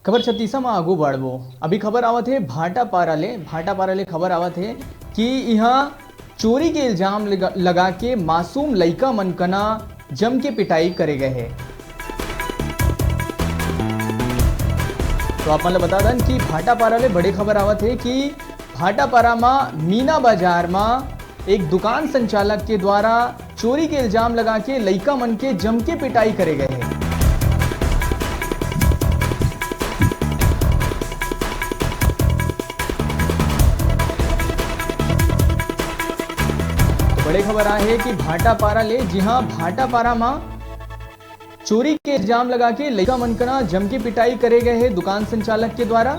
खबर छत्तीसा में आगू बढ़वो। अभी खबर आवत है भाटापारा ले खबर आवत है कि यहाँ चोरी के इल्जाम लगा के मासूम लइका मनकना जम के पिटाई करे गए हैं। तो आप मतलब बता दें कि भाटापारा ले बड़ी खबर आवत है कि भाटापारा में मीना बाजार में एक दुकान संचालक के द्वारा चोरी के इल्जाम लगा के लइका मन के जम के पिटाई करे गए हैं। बड़ी खबर आ है कि भाटापारा ले, जी हाँ, भाटापारा में चोरी के इल्जाम लगा के लइका मनकना जम के पिटाई करे गए हैं दुकान संचालक के द्वारा।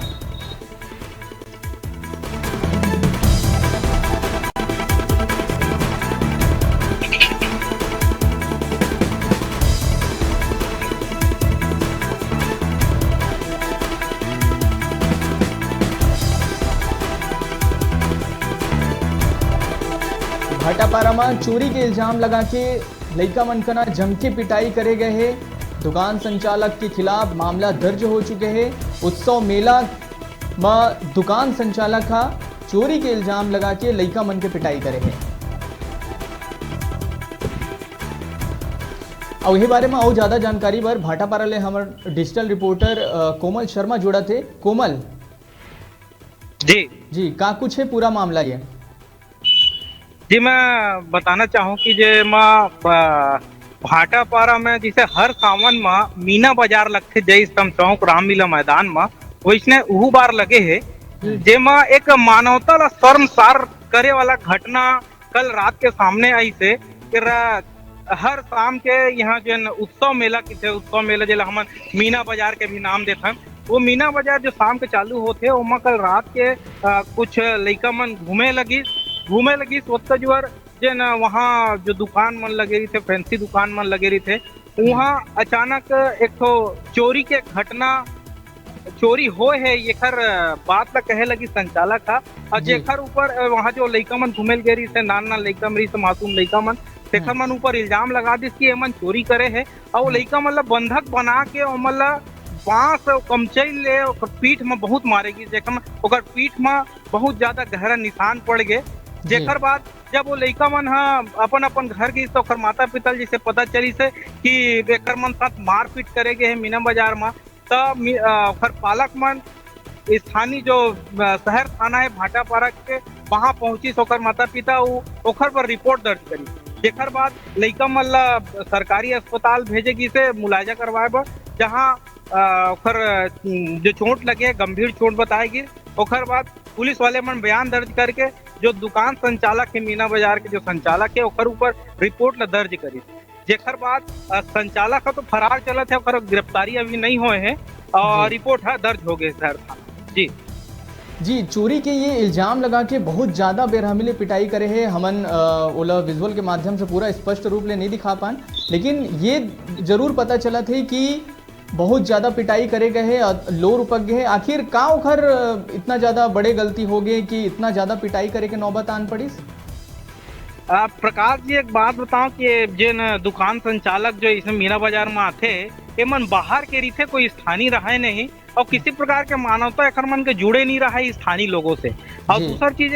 भाटापारा में चोरी के इल्जाम लगा के लइका मनकना जम के पिटाई करे गए हैं। दुकान संचालक के खिलाफ मामला दर्ज हो चुके हैं। उत्सव मेला में दुकान संचालक का चोरी के इल्जाम लगा के लइका मन के पिटाई करे हैं। और यही बारे में और ज्यादा जानकारी पर भाटापारा ले हमारे डिजिटल रिपोर्टर कोमल शर्मा जुड़ा थे। कोमल जी का कुछ है पूरा मामला ये? जी मैं बताना चाहूँ कि जे भाटापारा में जैसे हर सावन में मीना बाजार लगते जय स्तंभ चौक रामलीला मैदान में वैसने उहू बार लगे है जेमा एक मानवता ला शर्मसार करे वाला घटना कल रात के सामने आई से। फिर हर शाम के यहाँ जो उत्सव मेला किसे उत्सव मेला जिला हम मीना बाजार के भी नाम देते हैं, वो मीना बाजार जो शाम के चालू होते वहाँ कल रात के कुछ लइका मन घूमे लगी स्वतः जुअर जे न वहाँ जो दुकान मन लगे रही थे, फैंसी दुकान मन लगे रही थे, वहाँ अचानक एक तो चोरी के घटना चोरी हो है ये खर बात ला कहे लगी संचालक था। और जेखर ऊपर वहाँ जो लइका मन घूमे गए रही थे, नाना लइका रही थे, मासूम लइका मन तेखर मन ऊपर इल्जाम लगा दिस कि एमन चोरी करे है। और लइका मन ला बंधक बना के ओमन ला बांस कमचई ले पीठ में बहुत मारेगी, जेखर ओकर पीठ में बहुत ज्यादा गहरा निशान पड़ गए। जेकर बाद जब वो लइका मन अपन घर गई तो ओकर माता पिता जी से पता चली से कि एकर मन साथ मारपीट करे गए है मीना बाजार में। तब ओकर पालक मन स्थानीय जो शहर थाना है भाटापारा के वहां पहुंची, ओकर माता पिता ओकर पर रिपोर्ट दर्ज करी। जेकर बाद लइका मन ला सरकारी अस्पताल भेजेगी से मुलाजा करवाए बर, जहां ओकर जो चोट लगे गंभीर चोट बताएगी। ओकर बाद पुलिस वाले मन बयान दर्ज करके जो दुकान संचालक है मीना बाजार के जो संचालक है ओकर ऊपर रिपोर्ट ला दर्ज करी। जेकर बाद संचालक तो फरार चलत है, ओकर गिरफ्तारी अभी नहीं हुए हैं और रिपोर्ट दर्ज हो गए शहर थाना। जी चोरी के ये इल्जाम लगा के बहुत ज्यादा बेरहमीले पिटाई करे हैं। हमन ओला विजुअल के माध्यम से पूरा स्पष्ट रूप ले नहीं दिखा पान, लेकिन ये जरूर पता चला थे कि बहुत ज्यादा पिटाई करे गए हैं, लोर उपक गए हैं। आखिर का ओखर इतना ज्यादा बड़े गलती हो गए कि इतना ज्यादा पिटाई करे के नौबत आन पड़ी? प्रकाश जी एक बात बताओ कि जिन दुकान संचालक जो इसमें मीना बाजार में आते एमन बाहर के रीते कोई स्थानीय रहे नहीं और किसी प्रकार के मानवता एक मन के जुड़े नहीं रहा है स्थानीय लोगों से। और दूसरी चीज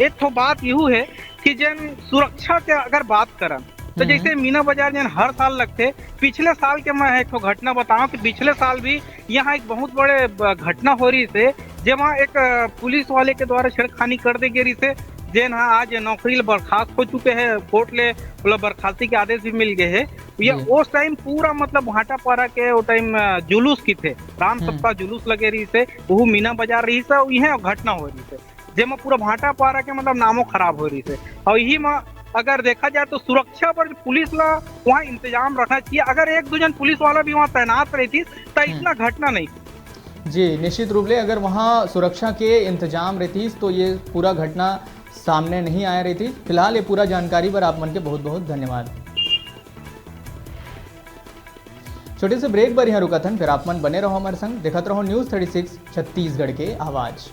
एक तो बात यूँ है कि जिन सुरक्षा के अगर बात करें तो जैसे मीना बाजार जन हर साल लगते, पिछले साल के मैं एक घटना बताऊं कि पिछले साल भी यहाँ एक बहुत बड़े घटना हो रही थे जहाँ एक पुलिस वाले के द्वारा छेड़खानी कर दी गई थे। जेन आज नौकरी बर्खास्त हो चुके हैं, कोर्ट ले बर्खास्ती के आदेश भी मिल गए हैं। ये उस टाइम पूरा मतलब भाटापारा के वो टाइम जुलूस की थे, राम सप्ताह जुलूस लगे रही थे, वो मीना बाजार रही से यह घटना हो रही थे जेमा पूरा भाटापारा के मतलब नामों खराब हो रही थे। और यही में अगर देखा जाए तो सुरक्षा पर पुलिस ला वहाँ इंतजाम रखना चाहिए। अगर एक दो जन पुलिस वाला भी वहाँ तैनात रही थी तो इतना घटना नहीं। जी निश्चित रूप से अगर वहाँ सुरक्षा के इंतजाम रहती तो ये पूरा घटना सामने नहीं आया रही थी। फिलहाल ये पूरा जानकारी पर आप मन के बहुत बहुत धन्यवाद। छोटे से ब्रेक पर यहाँ रुका था, फिर आप मन बने रहो हमारे संग, देखते रहो न्यूज़ 36 छत्तीसगढ़ के आवाज।